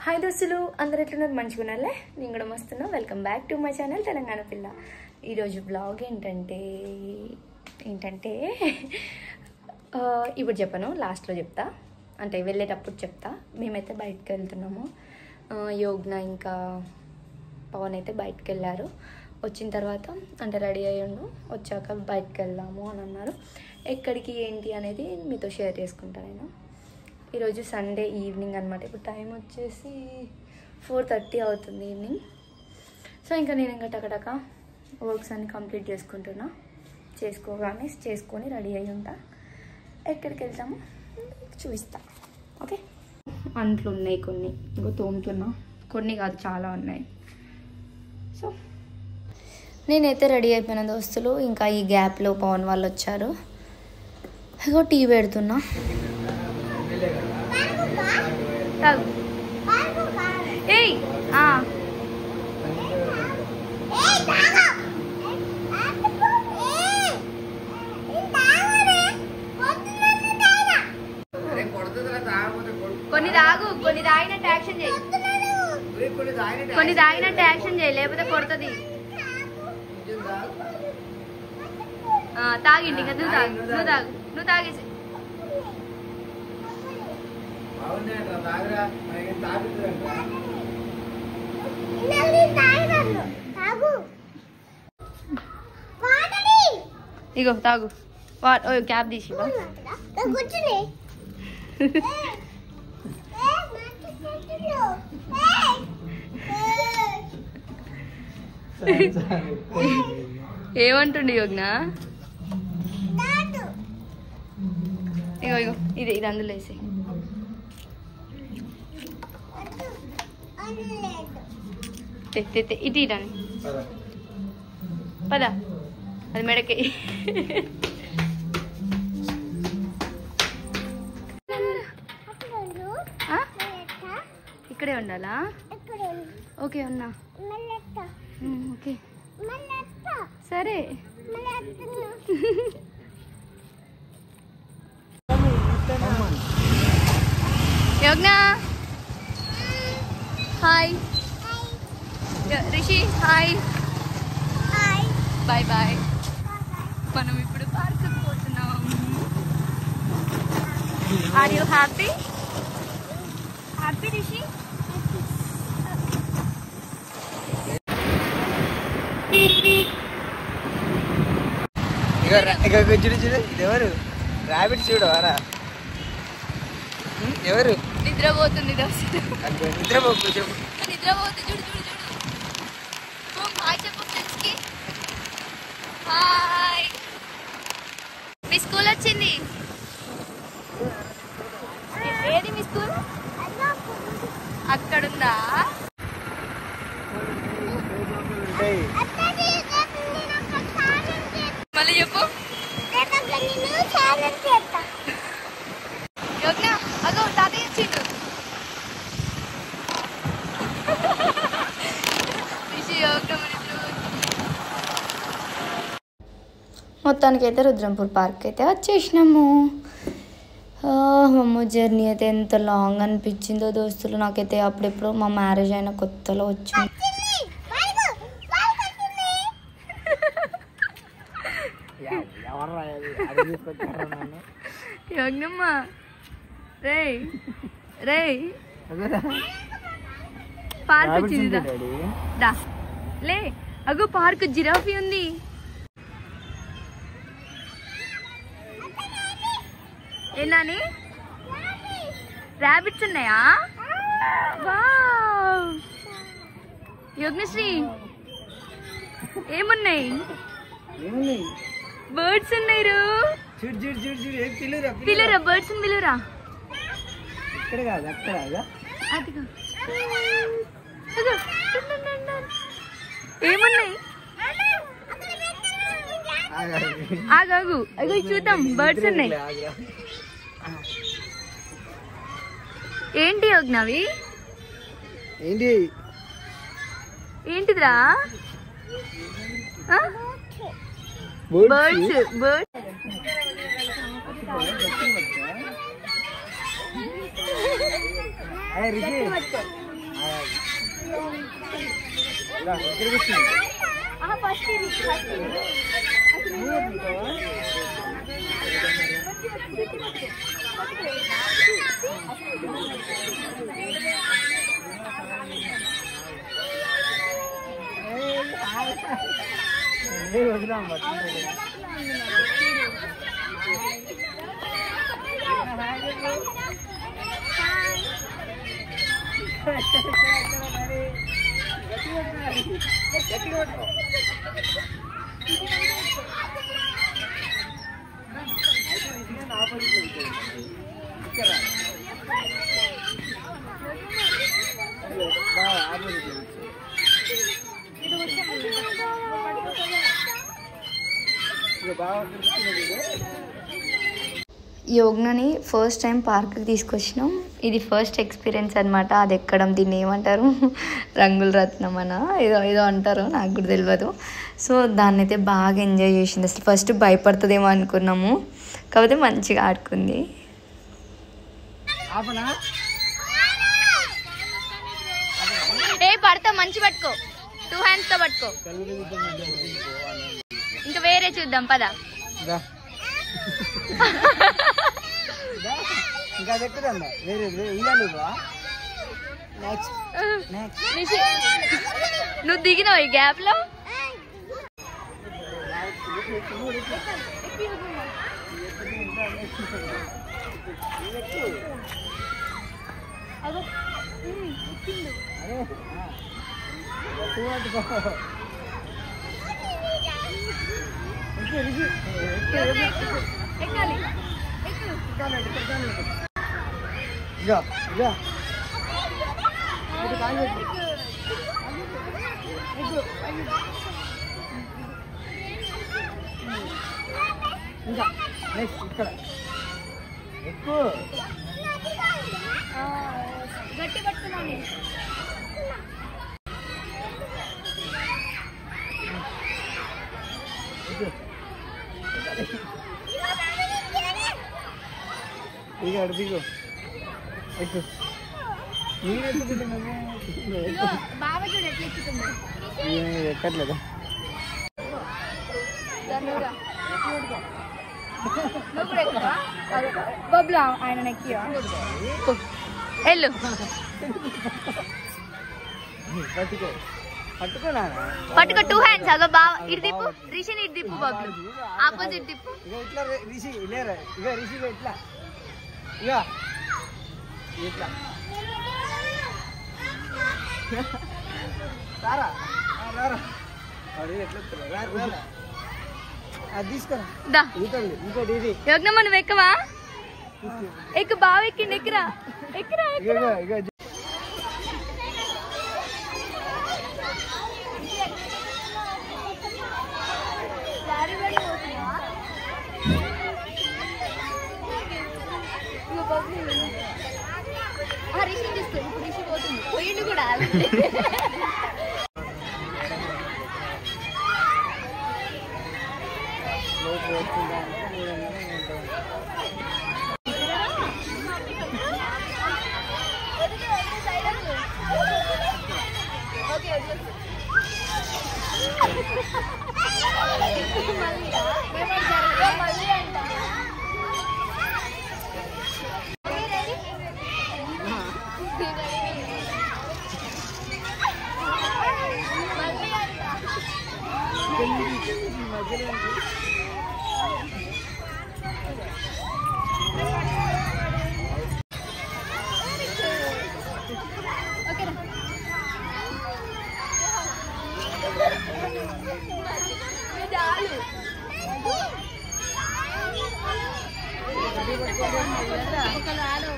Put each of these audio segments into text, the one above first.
Hi దోస్తులు, అందరు ఎట్లున్నారు? మంచిగా ఉన్నారులే. నేను కూడా మస్తున్నా. Welcome back to my channel Telangana పిల్ల. ఈరోజు బ్లాగ్ ఏంటంటే ఇప్పుడు చెప్పను, లాస్ట్లో చెప్తా, అంటే వెళ్ళేటప్పుడు చెప్తా. మేమైతే బయటకు వెళ్తున్నాము. యోగ్న ఇంకా పవన్ అయితే బయటకు వెళ్ళారు. వచ్చిన తర్వాత అంటే రెడీ అయ్యిండు, వచ్చాక బయటకు వెళ్దాము అని అన్నారు. ఎక్కడికి ఏంటి అనేది మీతో షేర్ చేసుకుంటాను నేను. ఈరోజు సండే ఈవినింగ్ అనమాట. ఇప్పుడు టైం వచ్చేసి 4:30 అవుతుంది ఈవినింగ్. సో ఇంకా నేను ఇంకా టకటక వర్క్స్ అన్ని కంప్లీట్ చేసుకొని రెడీ అయ్యి ఉంటా. ఎక్కడికి వెళ్తాము చూపిస్తా, ఓకే? అంట్లు ఉన్నాయి, కొన్ని ఇంకో తోముతున్నా, కొన్ని కాదు చాలా ఉన్నాయి. సో నేనైతే రెడీ అయిపోయిన దోస్తులు. ఇంకా ఈ గ్యాప్లో పవన్ వాళ్ళు వచ్చారు. ఇగో టీ పెడుతున్నా. ఏయ్ కొన్ని తాగు, కొన్ని తాగినట్టు యాక్షన్ చేయి, కొన్ని తాగినట్టు యాక్షన్ చేయి, లేకపోతే కొడుతుంది. తాగిండి ఇంకా నువ్వు తాగేసి. ఇగో తాగు. క్యాబ్ తీసి ఏమంటుండి యోగ్న? ఇగో ఇగో ఇది అందులో వేసి. ఇటు ఇటని పదా, అది మెడకి. ఇక్కడే ఉండాలా? ఓకే ఉన్నా. ఓకే సరే. Yogna hi, Rishi hi, bye bye. మనం ఇప్పుడు పార్క్ పోతున్నాం. Are you happy? Happy Rishi? ఎవరు రాబిట్ చూడవారా? ఎవరు? నిద్రపోతుంది. నిద్రపోతుంది చూడు చూడు చూడు. హాయ్ చెప్పు ఫ్రెండ్స్కి. హాయ్. మీ స్కూల్ వచ్చింది. ఏది మీ స్కూల్? అక్కడుందా? మళ్ళీ చెప్పు. యోగ్న అగో తాతయ్య వచ్చిండు. మొత్తానికైతే రుద్రంపూర్ పార్క్ అయితే వచ్చేసినాము. అమ్మో, జర్నీ అయితే ఎంత లాంగ్ అనిపించిందో దోస్తులు. నాకైతే అప్పుడెప్పుడు మా మ్యారేజ్ అయిన కొత్తలో వచ్చింది. యోగ్నమ్మ రే రే పార్క్ వచ్చింది దా లే. అగో పార్క్ జిరాఫీ ఉంది. ఏనాని ర్యాబిట్స్ ఉన్నాయా? వావ్. యోగ్నశ్రీ ఏమున్నాయి? బర్డ్స్ ఉన్నాయి. పిలురా బర్డ్స్ పిలురా. ఏమున్నాయి? ఆగాగు, అగో చూద్దాం. బర్డ్స్ ఉన్నాయి. ఏంటి యోగ్నవి? ఏంటిదిరా? బర్డ్స్. యోగ్నని ఫస్ట్ టైం పార్క్కి తీసుకొచ్చినాం. ఇది ఫస్ట్ ఎక్స్పీరియన్స్ అనమాట. అది ఎక్కడం, దీన్ని ఏమంటారు, రంగుల రత్నం అన ఏదో ఏదో అంటారు, నాకు కూడా తెలియదు. సో దాన్ని అయితే బాగా ఎంజాయ్ చేసింది. అసలు ఫస్ట్ భయపడుతుందేమో అనుకున్నాము, కాకపోతే మంచిగా ఆడుకుంది. ఏ పడతా, మంచి పట్టుకో, 2 హ్యాండ్స్తో పట్టుకో. ఇంకా వేరే చూద్దాం పదా. నువ్వు దిగినావు ఈ గ్యాప్ లో. గట్టి పట్టుకున్నాను. బాగా చూడు ఎట్లా ఎక్కుతుందో. ఎక్కట్లేదా బబ్లు ఆయన ఎక్కియా వెళ్ళు. పట్టుకో 2 హ్యాండ్స్. అదో బాగా ఇటు తిప్పు, రిషిని ఇటు తిప్పు, బబ్లు ఆపోజిట్ తిప్పు. ఇట్లా రిషి లేరా, ఇక రిషి ఇట్లా, ఇక ఇట్లా సారా అది తీసుకురా. ఇంకోటి ఇది యోగ్నమ్మ నువ్వు ఎక్కవా? ఎక్కు, బాగా ఎక్కిండి, ఎక్కరా ఎక్కరా. రిషి తీసుకో, ఇప్పుడు రిషి పోతుంది, పోయిండు కూడా.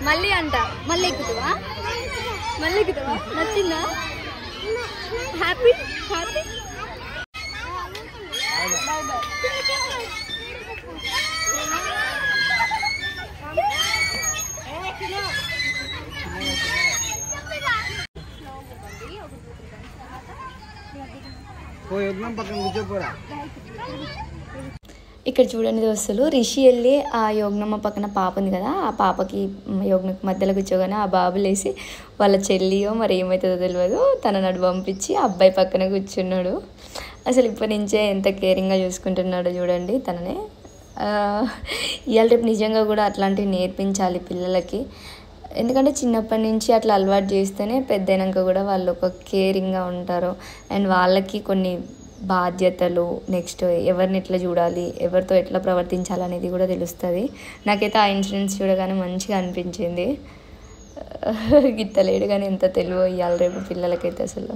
మళ్ళీ అంట, మళ్ళీ ఎక్కుతావా? మళ్ళీ ఎక్కుతావా? నచ్చిందా? Happy happy. ఇక్కడ చూడండి దోస్తులు, రిషి వెళ్ళి ఆ యోగ్నమ్మ పక్కన పాప ఉంది కదా, ఆ పాపకి యోగ్నకి మధ్యలో కూర్చోగానే ఆ బాబు లేసి వాళ్ళ చెల్లియో మరి ఏమవుతుందో తెలియదు తన నడు పంపించి ఆ అబ్బాయి పక్కన కూర్చున్నాడు. అసలు ఇప్పటి నుంచే ఎంత కేరింగ్గా చూసుకుంటున్నాడో చూడండి తననే. ఇవాళ రేపు నిజంగా కూడా అట్లాంటివి నేర్పించాలి పిల్లలకి. ఎందుకంటే చిన్నప్పటి నుంచి అట్లా అలవాటు చేస్తేనే పెద్దయినాక కూడా వాళ్ళు ఒక కేరింగ్గా ఉంటారు. అండ్ వాళ్ళకి కొన్ని బాధ్యతలు, నెక్స్ట్ ఎవరిని ఎట్లా చూడాలి, ఎవరితో ఎట్లా ప్రవర్తించాలి అనేది కూడా తెలుస్తుంది. నాకైతే ఆ ఇన్సిడెంట్స్ చూడగానే మంచిగా అనిపించింది. గిత్తలేడు కానీ ఎంత తెలివో ఇవాళ రేపు పిల్లలకైతే అసలు.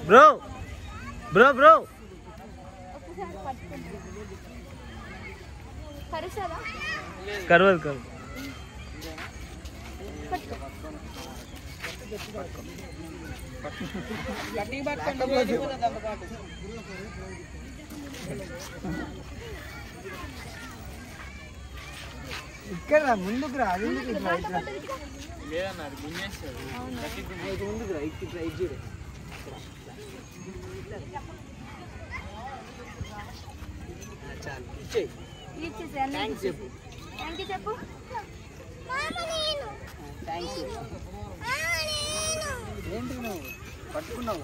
బ్రో బ్రో బ్రో కర్వదు కర్వ ఇక్కడ ముందుకు రా, అది ముందుకు రా, ఇట్లా చూడు. ఏంటి నువ్వు పట్టుకున్నావు?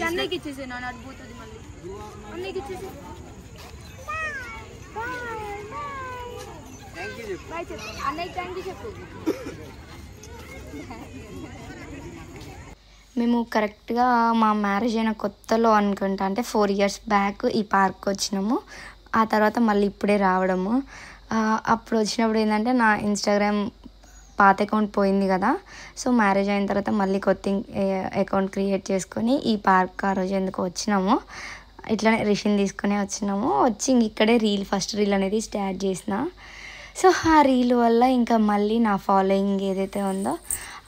అన్నయ్యకి ఇచ్చేసి అడిపోతుంది మళ్ళీ. అన్నయ్యకి ఇచ్చేసి అన్నయ్యకి థ్యాంక్ యూ చెప్పు. మేము కరెక్ట్గా మా మ్యారేజ్ అయిన కొత్తలో అనుకుంటా, అంటే 4 years బ్యాక్ ఈ పార్క్ వచ్చినాము. ఆ తర్వాత మళ్ళీ ఇప్పుడే రావడము. అప్పుడు వచ్చినప్పుడు ఏంటంటే నా ఇన్స్టాగ్రామ్ పాత అకౌంట్ పోయింది కదా, సో మ్యారేజ్ అయిన తర్వాత మళ్ళీ కొత్త అకౌంట్ క్రియేట్ చేసుకొని ఈ పార్క్ ఆ రోజు ఎందుకు వచ్చినాము. ఇట్లానే రిషిని తీసుకునే వచ్చినాము. వచ్చి ఇక్కడే ఫస్ట్ రీల్ అనేది స్టార్ట్ చేసిన. సో ఆ రీల్ వల్ల ఇంకా మళ్ళీ నా ఫాలోయింగ్ ఏదైతే ఉందో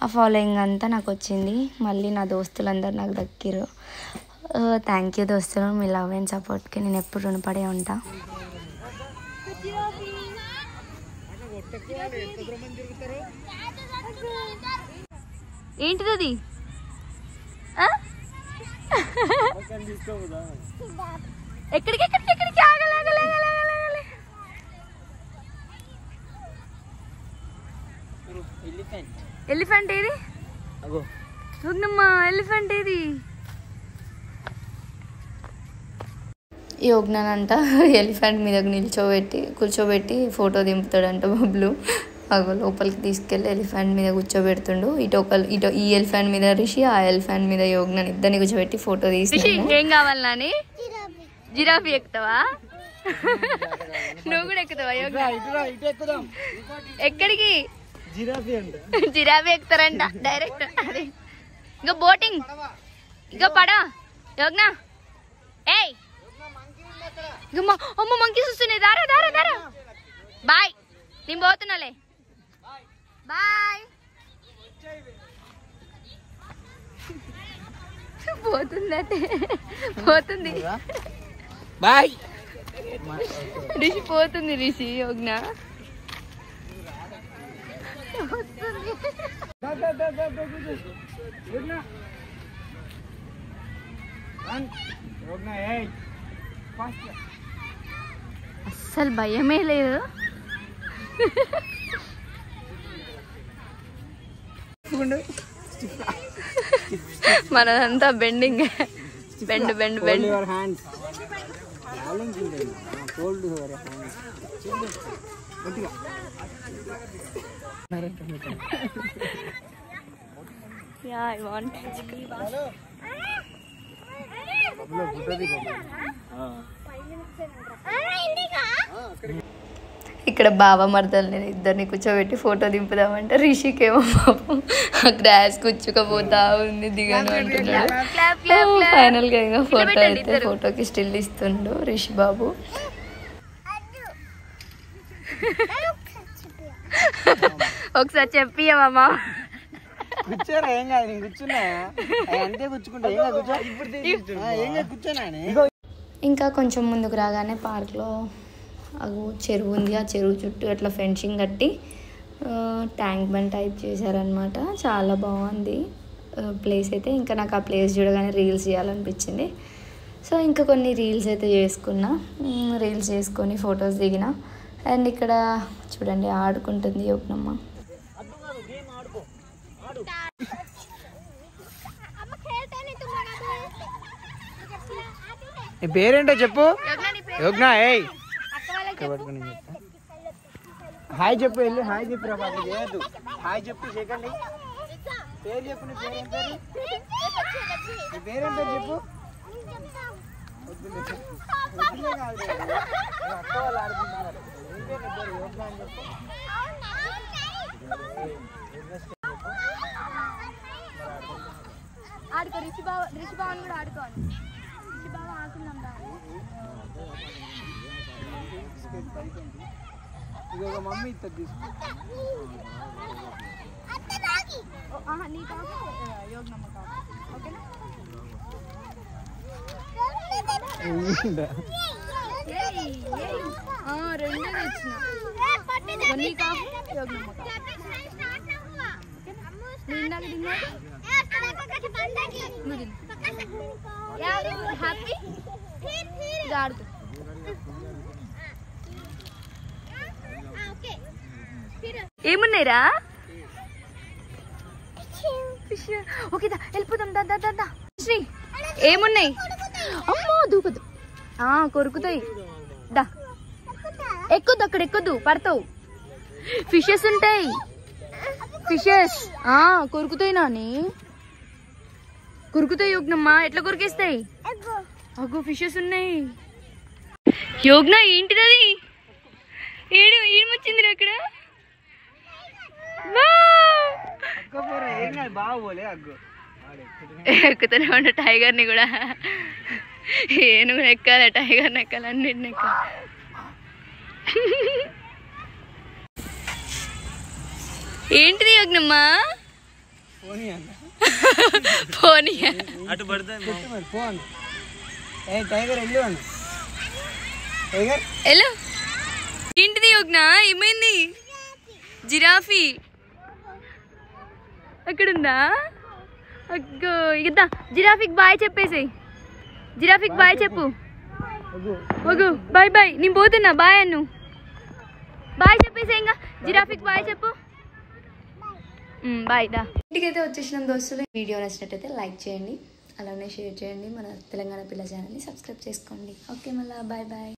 ఆ ఫాలోయింగ్ అంతా నాకు వచ్చింది. మళ్ళీ నా దోస్తులందరూ నాకు దక్కిరు. థ్యాంక్ యూ దోస్తులు, మీ లవ్ అండ్ సపోర్ట్కి నేను ఎప్పుడు రుణపడే ఉంటా. ఏంటిది అది? ఎక్కడికి ఎక్కడికి ఎక్కడికి ఆగలే. ఎలిఫెంట్ ఏది? ఎలిఫెంట్ ఏది? యోగ్నంతా ఎలిఫెంట్ మీద కూర్చోబెట్టి ఫోటో దింపుతాడంట బబ్లు. లోపలికి తీసుకెళ్ళి ఎలిఫెంట్ మీద కూర్చోబెడుతుండు. ఇటు ఈ ఎలిఫెంట్ మీద రిషి, ఆ ఎలిఫెంట్ మీద యోగ్నాన్ని ఇద్దరిని కూర్చోబెట్టి ఫోటో తీసి. ఏం కావాలని? జిరాఫీ ఎక్కుతావా? నువ్వు కూడా ఎక్కుతావా యోగ్నా? ఎక్కడికి? జిరాఫీ ఎక్కుతారంట డైరెక్ట్. అదే ఇంకా బోటింగ్, ఇంకా పడవ యోగ్నా. ఏయ్ అమ్మ మంకీస్ వస్తున్నాయి. దారా బాయ్, నేను పోతున్నాలే. బాయ్. పోతుందటే, పోతుంది బాయ్. రిషి పోతుంది. రిషి యోగ్నా అస్సలు భయమే లేదు. మనదంతా bending. Bend bend Hold bend your hands. Balance ఉంటుంది. Hold your hands. గట్టిగా. యా ఐ వాంట్ ఇక్కడ బావ మరదలు నేను ఇద్దరిని కూర్చోబెట్టి ఫోటో దింపుదామంటే రిషికేమో పాపం గ్రాస్ కూర్చుకపోతా ఉంది దిగాను అంటున్నాడు. ఫైనల్గా ఇంకా ఫోటో అయితే ఫోటోకి స్టిల్ ఇస్తుండు రిషి బాబు. ఒకసారి చెప్పియమ్మా. కూర్చోరా ఏం కాదు, నేను కూర్చున్నా అంతే కూర్చుకుంటా ఏం కాదు కూర్చో. ఇప్పుడు ఏం కాదు కూర్చోనా. ఇంకా కొంచెం ముందుకు రాగానే పార్క్లో చెరువు ఉంది. ఆ చెరువు చుట్టూ అట్లా ఫెన్సింగ్ కట్టి ట్యాంక్ బండ్ టైప్ చేశారనమాట. చాలా బాగుంది ప్లేస్ అయితే. ఇంకా నాకు ఆ ప్లేస్ చూడగానే రీల్స్ చేయాలనిపించింది. సో ఇంకా కొన్ని రీల్స్ అయితే చేసుకున్నా. రీల్స్ చేసుకొని ఫొటోస్ దిగిన. అండ్ ఇక్కడ చూడండి ఆడుకుంటుంది యోగ్నమ్మ. నీ పేరేంటో చెప్పు. యోగ్నా ఏయ్ హాయ్ చెప్పు. వెళ్ళి హాయ్ చెప్పు రా బాబు. లేదు హాయ్ చెప్పు. సెకండ్ పేరు చెప్పు. నీ పేరేం పేరు? నీ పేరేం పేరు చెప్పు. వద్దులే కాదు, అక్క వాళ్ళు ఆడుకుంటున్నారు. నీ పేరు యోగ్నా అని చెప్పు. ఆడుకో రిషి బావన్ కూడా ఆడుకోవాలి. రిషి బావ ఆడుకుందాం. ఇది ఒక మమ్మీ ఇస్తుంది తీసుకో. నీ కాదు యోగ్నమ్మ కాదు. ఓకేనా? రెండు తెచ్చిన. నీ కాదు యోగ్నమ్మ కాదు. హ్యాపీ ఆడుతూ ఏమున్నాయిరా? ఫిష్. ఓకే వెళ్ళిపోదాం. దా శ్రీ ఏమున్నాయి? అమ్మో దూకదు. కొరుకుతాయి. దా ఎక్కొద్దు, అక్కడ ఎక్కొద్దు పడతావు. ఫిషెస్ ఉంటాయి. ఫిషెస్ కొరుకుతాయి. నాని కొరుకుతాయి యోగ్నమ్మ. ఎట్లా కొరికేస్తాయి? అగో ఫిషెస్ ఉన్నాయి. యోగ్న ఏంటిది అది? ఏమొచ్చింది అక్కడ? ఎక్కుతూనే ఉండు టైగర్ని కూడా. ఏనుగు ఎక్కాలి, టైగర్ని ఎక్కాలి, అన్నిటిని ఎక్కాలి. ఏంటిది యోగ్నమ్మా? ఫోన్ అటు పడితే ఫోన్. ఏ టైగర్ వెళ్ళు. Tiger hello. ఏంటిది యోగ్న? ఏమైంది? జిరాఫీ అక్కడుందా? అగ్గో ఇద్దా. జిరాఫీకి బాయ్ చెప్పేసేయ్. జిరాఫీకి బాయ్ చెప్పు. ఓగో బాయ్ బాయ్. నేను పోతున్నా. బాయ్ అన్ను. బాయ్ చెప్పేసేయ్. ఇంకా జిరాఫీకి బాయ్ చెప్పు. బాయ్ దా. ఇంటికైతే వచ్చేసినాం దోస్తులు. వీడియో నచ్చినట్టయితే లైక్ చేయండి, అలానే షేర్ చేయండి. మన తెలంగాణ పిల్ల ఛానల్ని సబ్స్క్రైబ్ చేసుకోండి. ఓకే మళ్ళీ బాయ్ బాయ్.